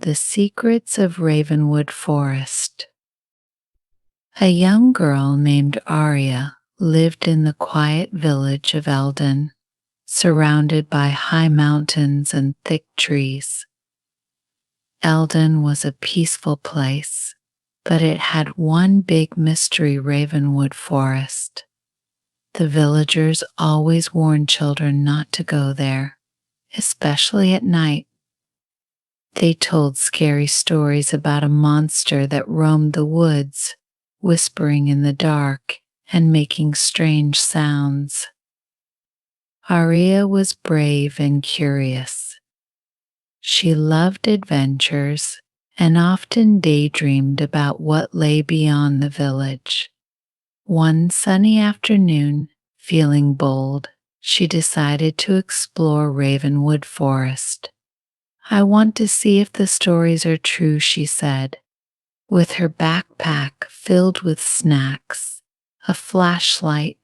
The Secrets of Ravenwood Forest. A young girl named Aria lived in the quiet village of Elden, surrounded by high mountains and thick trees. Elden was a peaceful place, but it had one big mystery: Ravenwood Forest. The villagers always warned children not to go there, especially at night. They told scary stories about a monster that roamed the woods, whispering in the dark and making strange sounds. Aria was brave and curious. She loved adventures and often daydreamed about what lay beyond the village. One sunny afternoon, feeling bold, she decided to explore Ravenwood Forest. "I want to see if the stories are true," she said. With her backpack filled with snacks, a flashlight,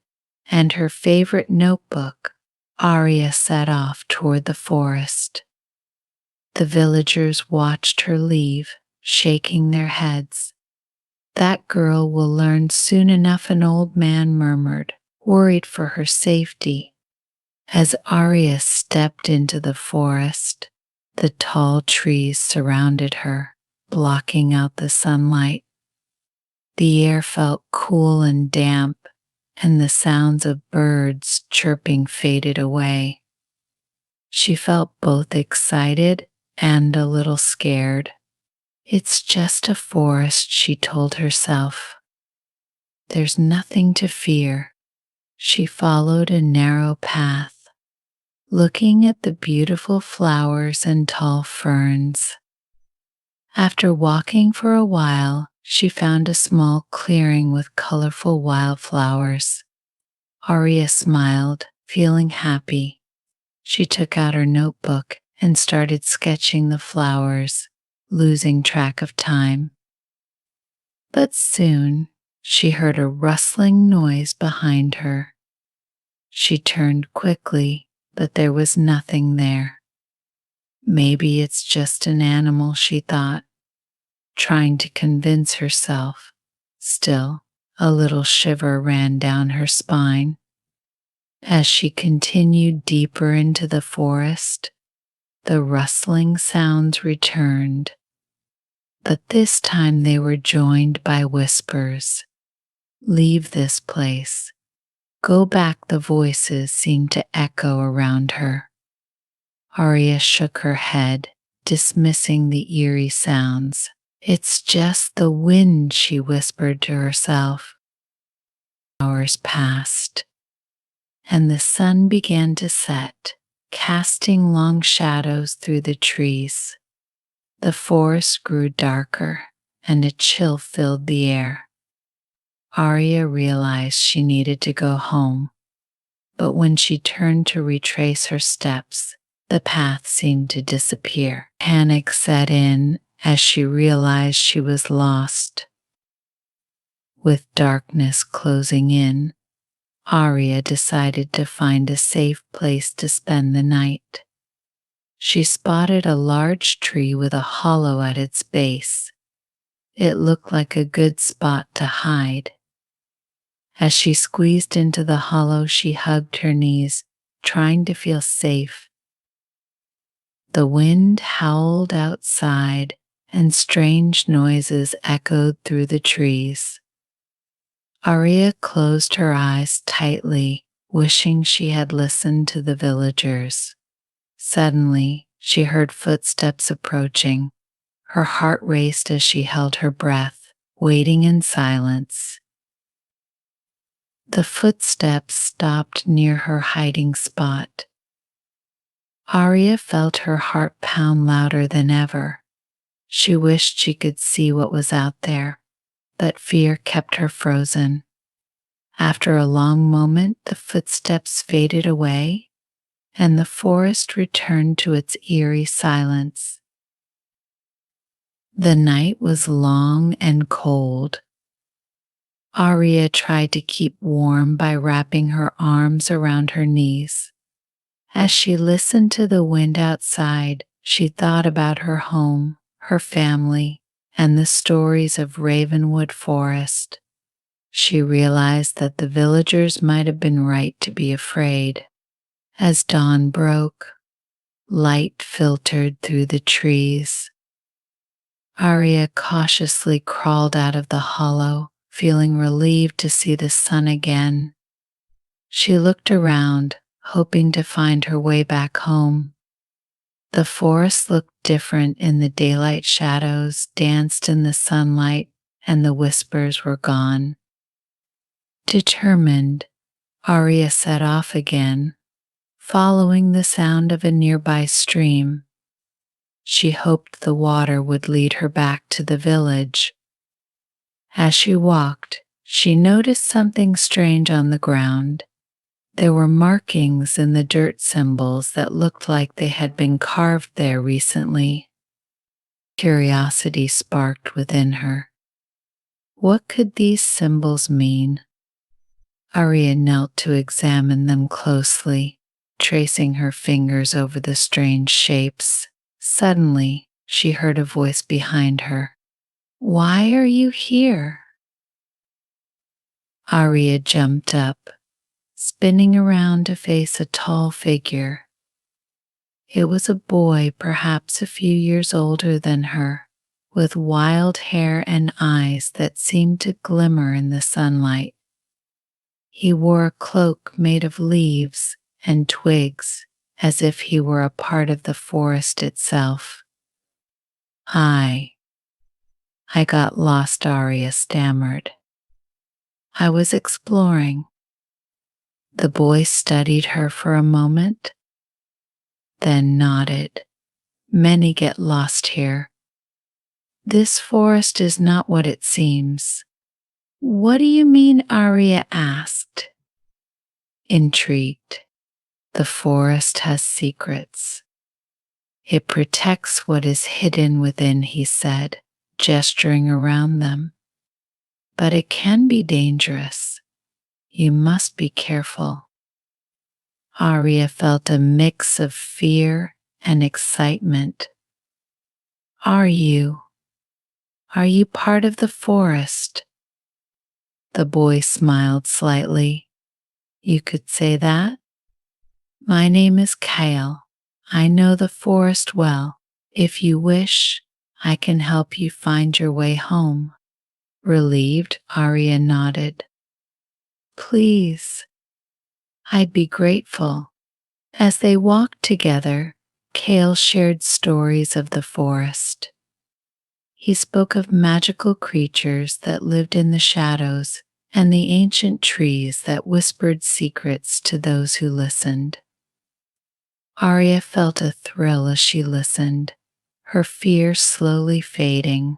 and her favorite notebook, Aria set off toward the forest. The villagers watched her leave, shaking their heads. "That girl will learn soon enough," an old man murmured, worried for her safety. As Aria stepped into the forest, the tall trees surrounded her, blocking out the sunlight. The air felt cool and damp, and the sounds of birds chirping faded away. She felt both excited and a little scared. "It's just a forest," she told herself. "There's nothing to fear." She followed a narrow path, looking at the beautiful flowers and tall ferns. After walking for a while, she found a small clearing with colorful wildflowers. Aria smiled, feeling happy. She took out her notebook and started sketching the flowers, losing track of time. But soon she heard a rustling noise behind her. She turned quickly, but there was nothing there. "Maybe it's just an animal," she thought, trying to convince herself. Still, a little shiver ran down her spine. As she continued deeper into the forest, the rustling sounds returned, but this time they were joined by whispers. "Leave this place. Go back," the voices seemed to echo around her. Aria shook her head, dismissing the eerie sounds. "It's just the wind," she whispered to herself. Hours passed, and the sun began to set, casting long shadows through the trees. The forest grew darker, and a chill filled the air. Aria realized she needed to go home, but when she turned to retrace her steps, the path seemed to disappear. Panic set in as she realized she was lost. With darkness closing in, Aria decided to find a safe place to spend the night. She spotted a large tree with a hollow at its base. It looked like a good spot to hide. As she squeezed into the hollow, she hugged her knees, trying to feel safe. The wind howled outside, and strange noises echoed through the trees. Aria closed her eyes tightly, wishing she had listened to the villagers. Suddenly, she heard footsteps approaching. Her heart raced as she held her breath, waiting in silence. The footsteps stopped near her hiding spot. Aria felt her heart pound louder than ever. She wished she could see what was out there, but fear kept her frozen. After a long moment, the footsteps faded away, and the forest returned to its eerie silence. The night was long and cold. Aria tried to keep warm by wrapping her arms around her knees. As she listened to the wind outside, she thought about her home, her family, and the stories of Ravenwood Forest, she realized that the villagers might have been right to be afraid. As dawn broke, light filtered through the trees. Aria cautiously crawled out of the hollow, feeling relieved to see the sun again. She looked around, hoping to find her way back home. The forest looked different in the daylight, shadows danced in the sunlight, and the whispers were gone. Determined, Aria set off again, following the sound of a nearby stream. She hoped the water would lead her back to the village. As she walked, she noticed something strange on the ground. There were markings in the dirt, symbols that looked like they had been carved there recently. Curiosity sparked within her. What could these symbols mean? Aria knelt to examine them closely, tracing her fingers over the strange shapes. Suddenly, she heard a voice behind her. "Why are you here?" Aria jumped up, spinning around to face a tall figure. It was a boy, perhaps a few years older than her, with wild hair and eyes that seemed to glimmer in the sunlight. He wore a cloak made of leaves and twigs, as if he were a part of the forest itself. I got lost," Aria stammered. "I was exploring." The boy studied her for a moment, then nodded. "Many get lost here. This forest is not what it seems." "What do you mean?" Aria asked, intrigued. "The forest has secrets. It protects what is hidden within," he said, gesturing around them. "But it can be dangerous. You must be careful." Aria felt a mix of fear and excitement. Are you part of the forest?" The boy smiled slightly. "You could say that. My name is Kale. I know the forest well. If you wish, I can help you find your way home." Relieved, Aria nodded. "Please, I'd be grateful." As they walked together, Kale shared stories of the forest. He spoke of magical creatures that lived in the shadows and the ancient trees that whispered secrets to those who listened. Aria felt a thrill as she listened, her fear slowly fading.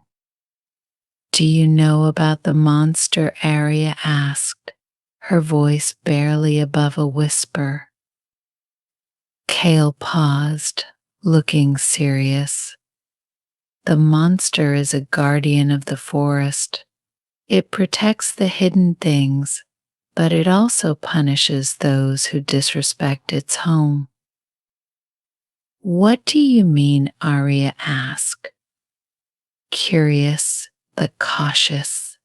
"Do you know about the monster?" Aria asked, her voice barely above a whisper. Kale paused, looking serious. "The monster is a guardian of the forest. It protects the hidden things, but it also punishes those who disrespect its home." "What do you mean?" Aria asked, curious but cautious.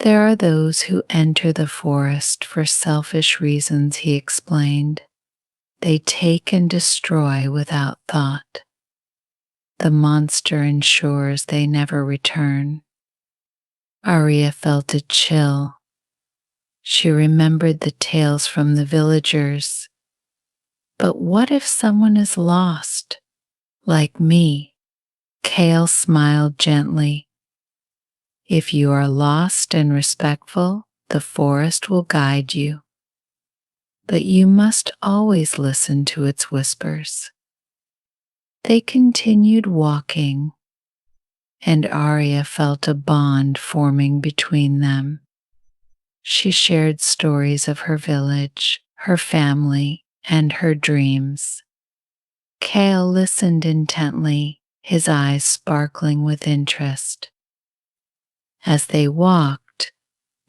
"There are those who enter the forest for selfish reasons," he explained. "They take and destroy without thought. The monster ensures they never return." Aria felt a chill. She remembered the tales from the villagers. But what if someone is lost, like me? Kale smiled gently. "If you are lost and respectful, the forest will guide you. But you must always listen to its whispers." They continued walking, and Aria felt a bond forming between them. She shared stories of her village, her family, and her dreams. Kale listened intently, his eyes sparkling with interest. As they walked,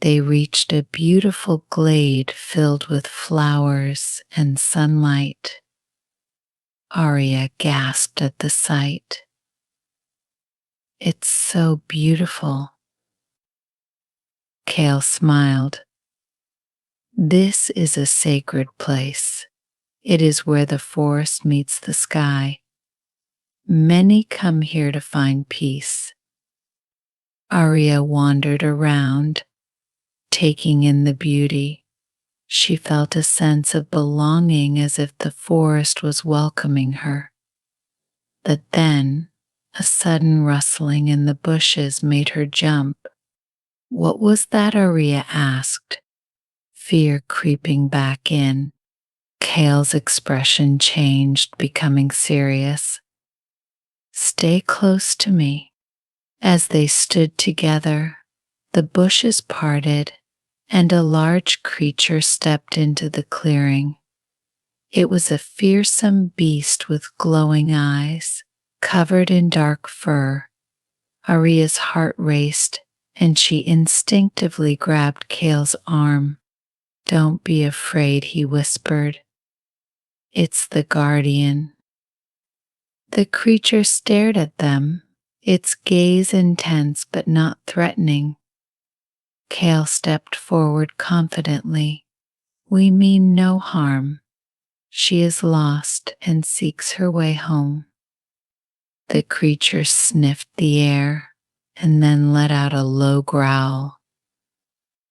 they reached a beautiful glade filled with flowers and sunlight. Aria gasped at the sight. It's so beautiful. Kale smiled. This is a sacred place. It is where the forest meets the sky. Many come here to find peace. Aria wandered around, taking in the beauty. She felt a sense of belonging as if the forest was welcoming her. But then, a sudden rustling in the bushes made her jump. What was that? Aria asked, fear creeping back in. Kale's expression changed, becoming serious. Stay close to me. As they stood together, the bushes parted and a large creature stepped into the clearing. It was a fearsome beast with glowing eyes, covered in dark fur. Aria's heart raced, and she instinctively grabbed Kale's arm. Don't be afraid, he whispered. It's the guardian. The creature stared at them, its gaze intense but not threatening. Kale stepped forward confidently. We mean no harm. She is lost and seeks her way home. The creature sniffed the air and then let out a low growl.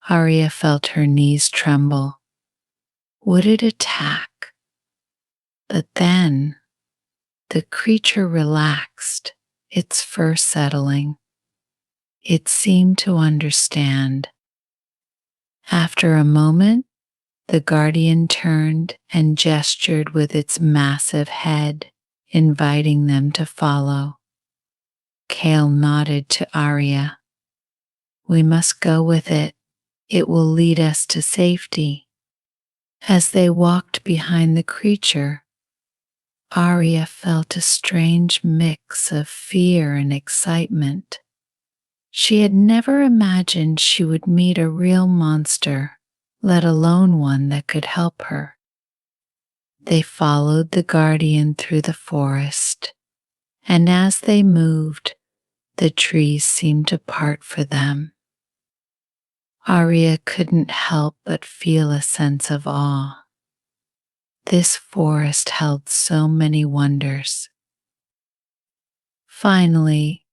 Aria felt her knees tremble. Would it attack? But then the creature relaxed, its fur settling. It seemed to understand. After a moment, the guardian turned and gestured with its massive head, inviting them to follow. Kale nodded to Aria. We must go with it. It will lead us to safety. As they walked behind the creature, Aria felt a strange mix of fear and excitement. She had never imagined she would meet a real monster, let alone one that could help her. They followed the guardian through the forest, and as they moved, the trees seemed to part for them. Aria couldn't help but feel a sense of awe. This forest held so many wonders. Finally,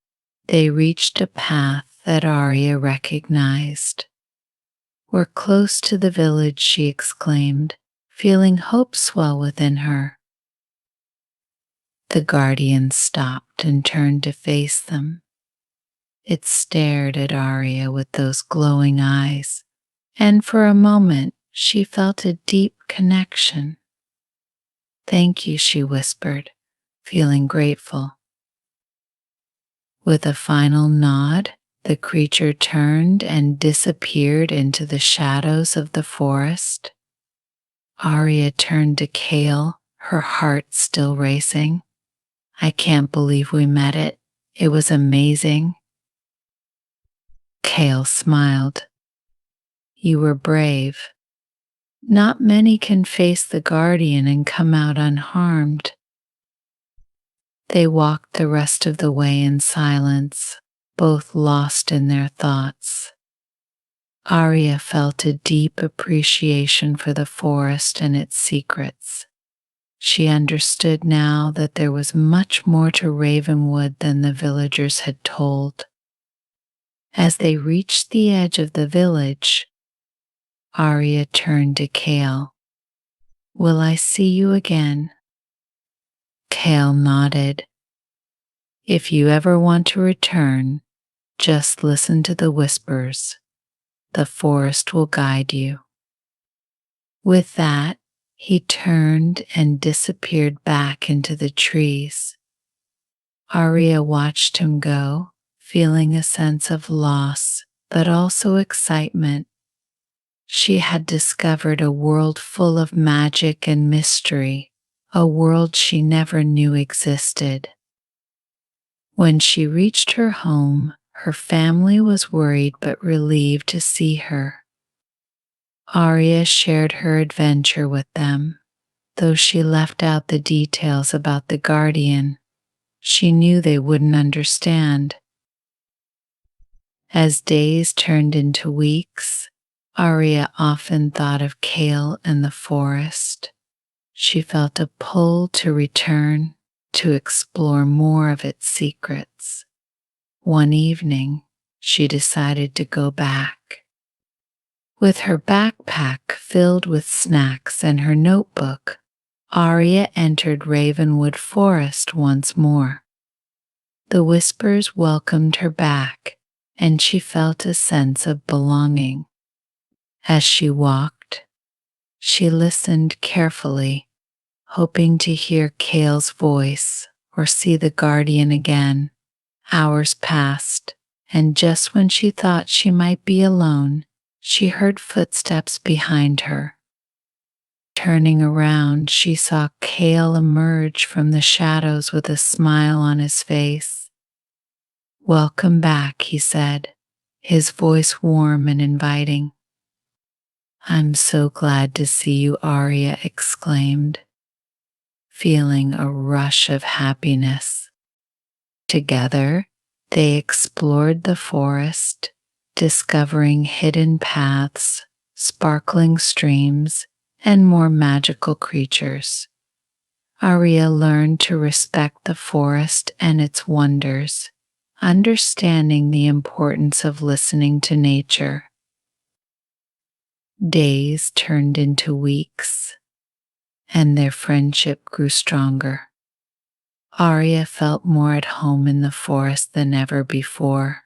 they reached a path that Aria recognized. We're close to the village, she exclaimed, feeling hope swell within her. The guardian stopped and turned to face them. It stared at Aria with those glowing eyes, and for a moment she felt a deep connection. Thank you, she whispered, feeling grateful. With a final nod, the creature turned and disappeared into the shadows of the forest. Aria turned to Kale, her heart still racing. I can't believe we met it. It was amazing. Kale smiled. You were brave. Not many can face the guardian and come out unharmed. They walked the rest of the way in silence, both lost in their thoughts. Aria felt a deep appreciation for the forest and its secrets. She understood now that there was much more to Ravenwood than the villagers had told. As they reached the edge of the village, Aria turned to Kale. Will I see you again? Kale nodded. If you ever want to return, just listen to the whispers. The forest will guide you. With that, he turned and disappeared back into the trees. Aria watched him go, feeling a sense of loss, but also excitement. She had discovered a world full of magic and mystery, a world she never knew existed. When she reached her home, her family was worried but relieved to see her. Aria shared her adventure with them, though she left out the details about the guardian. She knew they wouldn't understand. As days turned into weeks, Aria often thought of Kale and the forest. She felt a pull to return, to explore more of its secrets. One evening, she decided to go back. With her backpack filled with snacks and her notebook, Aria entered Ravenwood Forest once more. The whispers welcomed her back, and she felt a sense of belonging. As she walked, she listened carefully, hoping to hear Kale's voice or see the guardian again. Hours passed, and just when she thought she might be alone, she heard footsteps behind her. Turning around, she saw Kale emerge from the shadows with a smile on his face. "Welcome back," he said, his voice warm and inviting. "I'm so glad to see you," Aria exclaimed, feeling a rush of happiness. Together, they explored the forest, discovering hidden paths, sparkling streams, and more magical creatures. Aria learned to respect the forest and its wonders, understanding the importance of listening to nature. Days turned into weeks, and their friendship grew stronger. Aria felt more at home in the forest than ever before.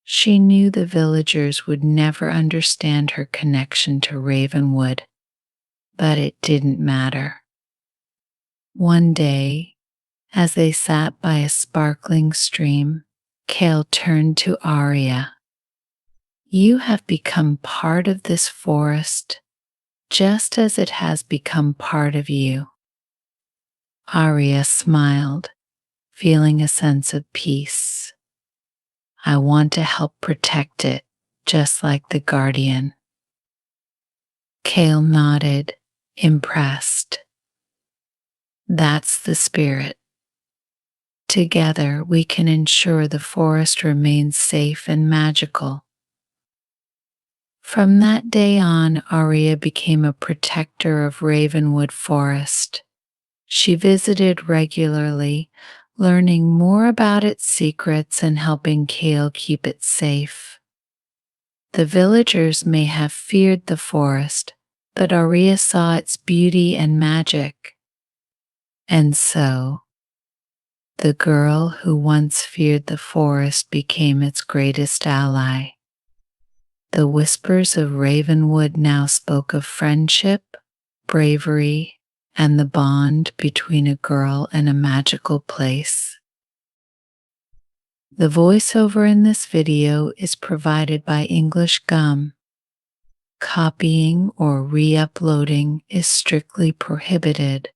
She knew the villagers would never understand her connection to Ravenwood, but it didn't matter. One day, as they sat by a sparkling stream, Kale turned to Aria. "You have become part of this forest, just as it has become part of you." Aria smiled, feeling a sense of peace. "I want to help protect it, just like the guardian." Kale nodded, impressed. "That's the spirit. Together we can ensure the forest remains safe and magical." From that day on, Aria became a protector of Ravenwood Forest. She visited regularly, learning more about its secrets and helping Kale keep it safe. The villagers may have feared the forest, but Aria saw its beauty and magic. And so, the girl who once feared the forest became its greatest ally. The whispers of Ravenwood now spoke of friendship, bravery, and the bond between a girl and a magical place. The voiceover in this video is provided by English Gum. Copying or re-uploading is strictly prohibited.